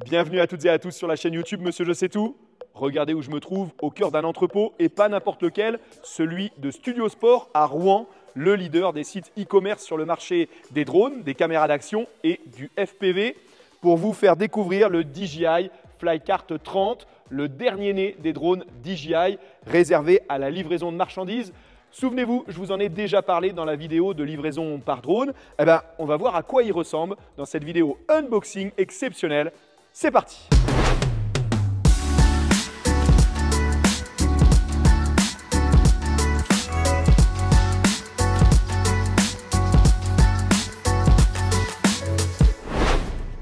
Bienvenue à toutes et à tous sur la chaîne YouTube Monsieur Je sais tout. Regardez où je me trouve, au cœur d'un entrepôt et pas n'importe lequel, celui de Studio Sport à Rouen, le leader des sites e-commerce sur le marché des drones, des caméras d'action et du FPV pour vous faire découvrir le DJI Flycart 30, le dernier né des drones DJI réservé à la livraison de marchandises. Souvenez-vous, je vous en ai déjà parlé dans la vidéo de livraison par drone. Eh bien, on va voir à quoi il ressemble dans cette vidéo unboxing exceptionnelle. C'est parti!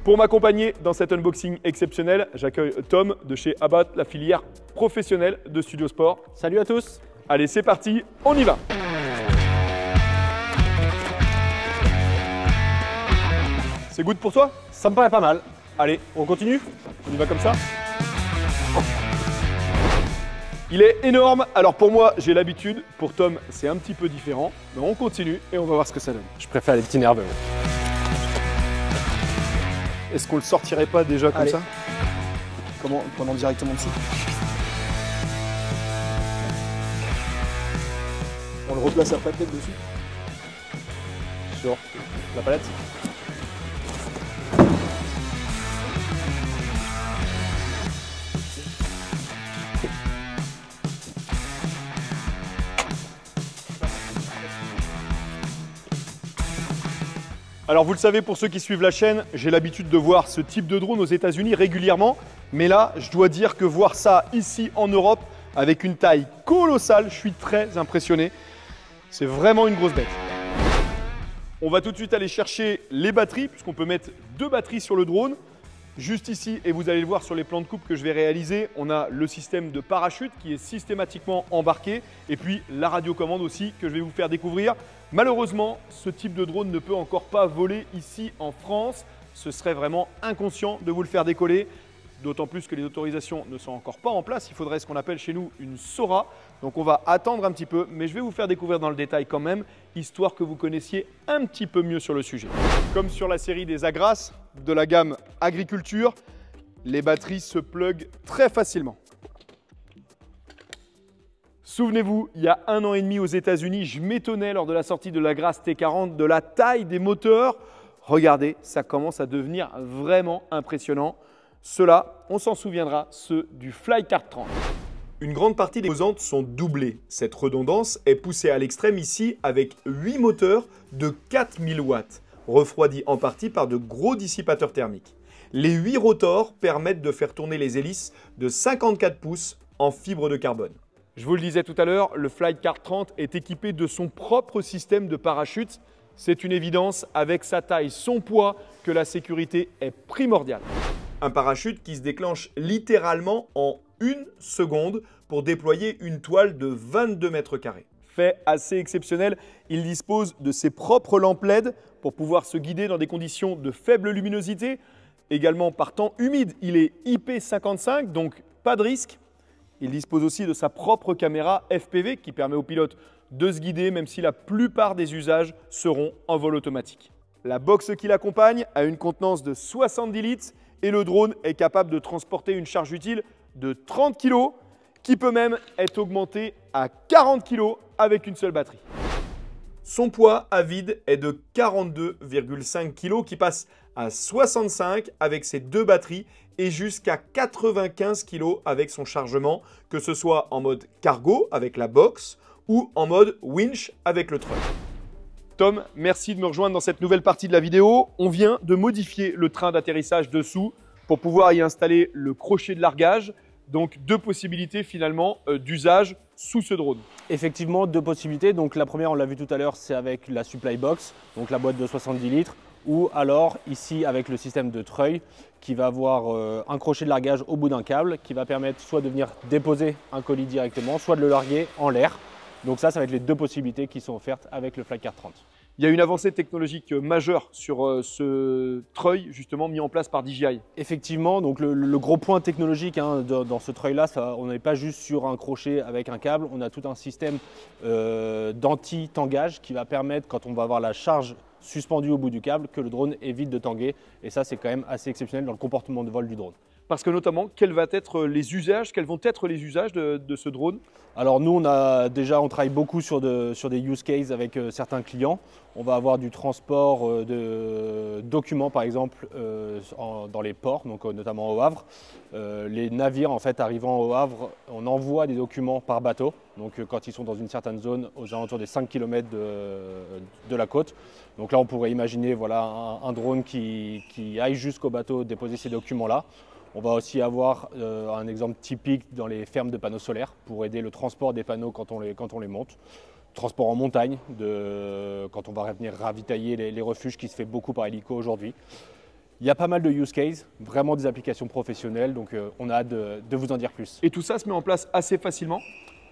Pour m'accompagner dans cet unboxing exceptionnel, j'accueille Tom de chez Abat, la filière professionnelle de Studio Sport. Salut à tous! Allez, c'est parti, on y va! C'est good pour toi? Ça me paraît pas mal. Allez, on continue? On y va comme ça? Il est énorme. Alors pour moi, j'ai l'habitude. Pour Tom, c'est un petit peu différent. Mais on continue et on va voir ce que ça donne. Je préfère les petits nerveux. Est-ce qu'on le sortirait pas déjà comme ça? Comment, prenant directement dessus. On le replace après peut-être dessus. Sur la palette. Alors vous le savez, pour ceux qui suivent la chaîne, j'ai l'habitude de voir ce type de drone aux États-Unis régulièrement. Mais là, je dois dire que voir ça ici en Europe, avec une taille colossale, je suis très impressionné. C'est vraiment une grosse bête. On va tout de suite aller chercher les batteries, puisqu'on peut mettre 2 batteries sur le drone. Juste ici, et vous allez le voir sur les plans de coupe que je vais réaliser, on a le système de parachute qui est systématiquement embarqué et puis la radiocommande aussi que je vais vous faire découvrir. Malheureusement, ce type de drone ne peut encore pas voler ici en France. Ce serait vraiment inconscient de vous le faire décoller, d'autant plus que les autorisations ne sont encore pas en place. Il faudrait ce qu'on appelle chez nous une SORA. Donc on va attendre un petit peu, mais je vais vous faire découvrir dans le détail quand même, histoire que vous connaissiez un petit peu mieux sur le sujet. Comme sur la série des Agras de la gamme Agriculture, les batteries se pluguent très facilement. Souvenez-vous, il y a 1 an et demi aux États-Unis, je m'étonnais lors de la sortie de l'Agras T40 de la taille des moteurs. Regardez, ça commence à devenir vraiment impressionnant. Ceux-là, on s'en souviendra, ceux du Flycart 30. Une grande partie des composantes sont doublées. Cette redondance est poussée à l'extrême ici avec 8 moteurs de 4000 watts, refroidis en partie par de gros dissipateurs thermiques. Les 8 rotors permettent de faire tourner les hélices de 54 pouces en fibre de carbone. Je vous le disais tout à l'heure, le Flycart 30 est équipé de son propre système de parachute. C'est une évidence, avec sa taille, son poids, que la sécurité est primordiale. Un parachute qui se déclenche littéralement en 1 seconde pour déployer une toile de 22 mètres carrés. Fait assez exceptionnel, il dispose de ses propres lampes LED pour pouvoir se guider dans des conditions de faible luminosité. Également par temps humide, il est IP55, donc pas de risque. Il dispose aussi de sa propre caméra FPV qui permet au pilote de se guider même si la plupart des usages seront en vol automatique. La box qui l'accompagne a une contenance de 70 litres et le drone est capable de transporter une charge utile de 30 kg qui peut même être augmentée à 40 kg avec une seule batterie. Son poids à vide est de 42,5 kg qui passe à 65 avec ses 2 batteries et jusqu'à 95 kg avec son chargement, que ce soit en mode cargo avec la box ou en mode winch avec le truck. Tom, merci de me rejoindre dans cette nouvelle partie de la vidéo. On vient de modifier le train d'atterrissage dessous pour pouvoir y installer le crochet de largage. Donc 2 possibilités finalement d'usage sous ce drone. Effectivement, 2 possibilités. Donc la première, on l'a vu tout à l'heure, c'est avec la supply box, donc la boîte de 70 litres, ou alors ici avec le système de treuil qui va avoir un crochet de largage au bout d'un câble qui va permettre soit de venir déposer un colis directement, soit de le larguer en l'air. Donc ça va être les 2 possibilités qui sont offertes avec le Flycart 30. Il y a une avancée technologique majeure sur ce treuil justement mis en place par DJI. Effectivement, donc le gros point technologique dans ce treuil-là, on n'est pas juste sur un crochet avec un câble, on a tout un système d'anti-tangage qui va permettre, quand on va avoir la charge suspendu au bout du câble que le drone évite de tanguer. Et ça, c'est quand même assez exceptionnel dans le comportement de vol du drone. Parce que notamment, quels vont être les usages de ce drone? Alors nous, on travaille beaucoup sur des use cases avec certains clients. On va avoir du transport de documents, par exemple, dans les ports, donc notamment au Havre. Les navires, en fait, arrivant au Havre, on envoie des documents par bateau. Donc quand ils sont dans une certaine zone, aux alentours des 5 km de la côte. Donc là, on pourrait imaginer voilà, un drone qui aille jusqu'au bateau déposer ces documents-là. On va aussi avoir un exemple typique dans les fermes de panneaux solaires pour aider le transport des panneaux quand on les monte. Transport en montagne, quand on va venir ravitailler les refuges qui se fait beaucoup par hélico aujourd'hui. Il y a pas mal de use cases, vraiment des applications professionnelles, donc on a hâte de vous en dire plus. Et tout ça se met en place assez facilement?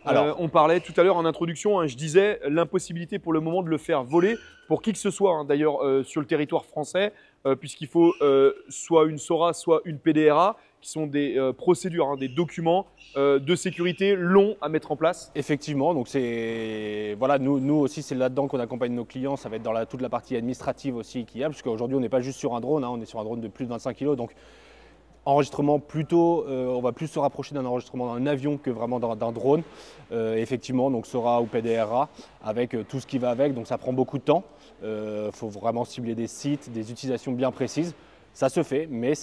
Alors, on parlait tout à l'heure en introduction, hein, je disais l'impossibilité pour le moment de le faire voler pour qui que ce soit, hein, d'ailleurs sur le territoire français, puisqu'il faut soit une SORA, soit une PDRA, qui sont des procédures, hein, des documents de sécurité longs à mettre en place. Effectivement, donc voilà, nous aussi c'est là-dedans qu'on accompagne nos clients, ça va être dans toute la partie administrative aussi qu'il y a, puisqu'aujourd'hui on n'est pas juste sur un drone, hein, on est sur un drone de plus de 25 kg, donc enregistrement plutôt, on va plus se rapprocher d'un enregistrement d'un avion que vraiment d'un drone. Effectivement, donc SORA ou PDRA avec tout ce qui va avec, donc ça prend beaucoup de temps. Faut vraiment cibler des sites, des utilisations bien précises. Ça se fait, mais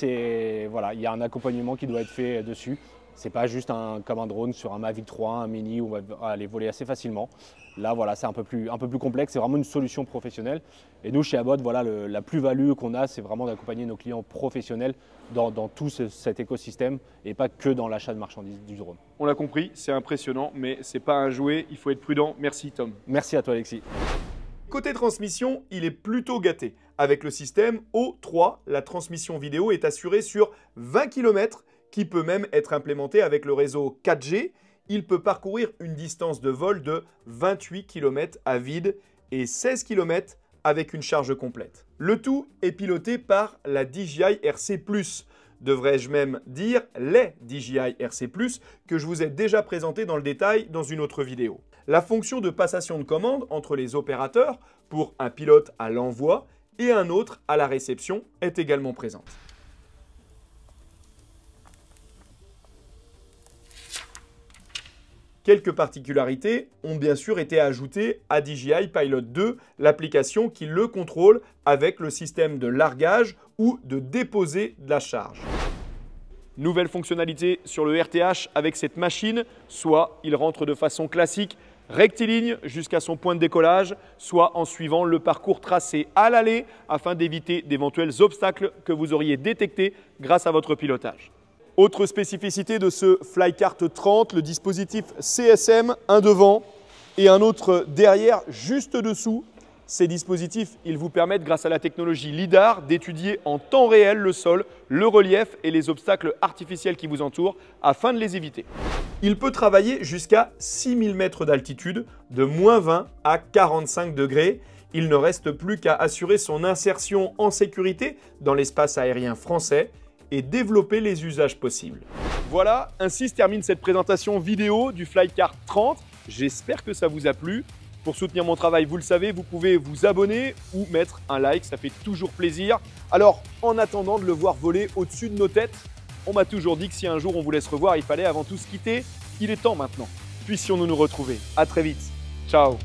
voilà, il y a un accompagnement qui doit être fait dessus. C'est pas juste comme un drone sur un Mavic 3, un Mini où on va aller voler assez facilement. Là, voilà, c'est un peu plus complexe. C'est vraiment une solution professionnelle. Et nous, chez Abbott, voilà, la plus-value qu'on a, c'est vraiment d'accompagner nos clients professionnels dans tout cet écosystème et pas que dans l'achat de marchandises du drone. On l'a compris, c'est impressionnant, mais c'est pas un jouet. Il faut être prudent. Merci, Tom. Merci à toi, Alexis. Côté transmission, il est plutôt gâté. Avec le système O3, la transmission vidéo est assurée sur 20 km, qui peut même être implémenté avec le réseau 4G. Il peut parcourir une distance de vol de 28 km à vide et 16 km avec une charge complète. Le tout est piloté par la DJI RC+, devrais-je même dire les DJI RC+, que je vous ai déjà présenté dans le détail dans une autre vidéo. La fonction de passation de commande entre les opérateurs pour un pilote à l'envoi et un autre à la réception est également présente. Quelques particularités ont bien sûr été ajoutées à DJI Pilot 2, l'application qui le contrôle avec le système de largage ou de déposer de la charge. Nouvelle fonctionnalité sur le RTH avec cette machine, soit il rentre de façon classique, rectiligne jusqu'à son point de décollage, soit en suivant le parcours tracé à l'allée afin d'éviter d'éventuels obstacles que vous auriez détectés grâce à votre pilotage. Autre spécificité de ce Flycart 30, le dispositif CSM, un devant et un autre derrière, juste dessous. Ces dispositifs, ils vous permettent, grâce à la technologie LiDAR, d'étudier en temps réel le sol, le relief et les obstacles artificiels qui vous entourent afin de les éviter. Il peut travailler jusqu'à 6000 mètres d'altitude, de -20 à 45 degrés. Il ne reste plus qu'à assurer son insertion en sécurité dans l'espace aérien français et développer les usages possibles. Voilà, ainsi se termine cette présentation vidéo du Flycart 30. J'espère que ça vous a plu. Pour soutenir mon travail, vous le savez, vous pouvez vous abonner ou mettre un like, ça fait toujours plaisir. Alors, en attendant de le voir voler au-dessus de nos têtes, on m'a toujours dit que si un jour on voulait se revoir, il fallait avant tout se quitter. Il est temps maintenant. Puissions-nous nous retrouver. À très vite. Ciao.